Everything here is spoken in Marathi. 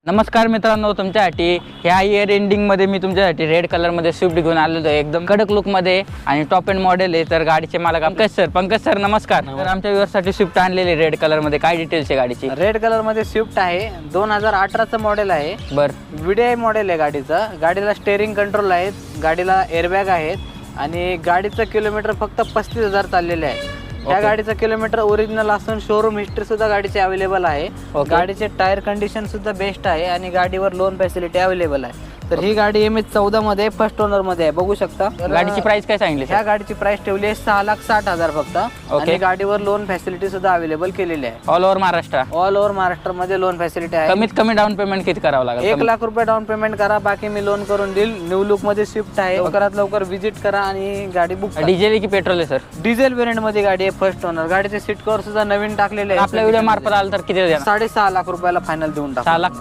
नमस्कार मित्रांनो, तुमच्यासाठी ह्या इयर एंडिंगमध्ये मी तुमच्यासाठी रेड कलरमध्ये स्विफ्ट घेऊन आलेलो आहे. एकदम कडक लुकमध्ये आणि टॉप एंड मॉडेल आहे. तर गाडीचे मालक पंकज सर नमस्कार. तर आमच्या व्ह्यूअर्ससाठी स्विफ्ट आणलेली रेड कलरमध्ये. काय डिटेल्स आहे गाडीची? रेड कलर मध्ये स्विफ्ट आहे. 2018चं मॉडेल आहे. VDI मॉडेल आहे गाडीचं. गाडीला स्टेअरिंग कंट्रोल आहेत, गाडीला एअरबॅग आहेत आणि गाडीचं किलोमीटर फक्त 35,000 चाललेले आहे. या गाडीचं किलोमीटर ओरिजिनल असून शोरूम हिस्ट्री सुद्धा गाडीची अवेलेबल आहे. गाडीचे टायर कंडिशन सुद्धा बेस्ट आहे आणि गाडीवर लोन फॅसिलिटी अवेलेबल आहे. तर ही गाडी MH14 मध्ये फर्स्ट ओनर मध्ये आहे, बघू शकता. गाडीची प्राइस काय सांगितली? ह्या गाडीची प्राइस ठेवली आहे 6,60,000 फक्त. आणि गाडीवर लोन फॅसिलिटी सुद्धा अवेलेबल केलेली आहे. All over Maharashtra. All over Maharashtra मध्ये लोन फॅसिलिटी आहे. कमीत कमी डाऊन पेमेंट किती करावं लागेल? 1 लाख रुपये डाऊन पेमेंट करा, बाकी मी लोन करून देईल. न्यू लुक मध्ये स्विफ्ट आहे. लवकरात लवकर व्हिजिट करा आणि गाडी बुक करा. डिझेल की पेट्रोल आहे सर? डिझेल वेरियंट मध्ये गाडी आहे, फर्स्ट ओनर. गाडीचे सीट कव्हर सुद्धा नवीन टाकलेले आहे. आपल्या व्हिडिओ मार्फत आलं तर किती देणार? 6.5 लाख रुपयाला फायनल देऊन टाका. 6 लाख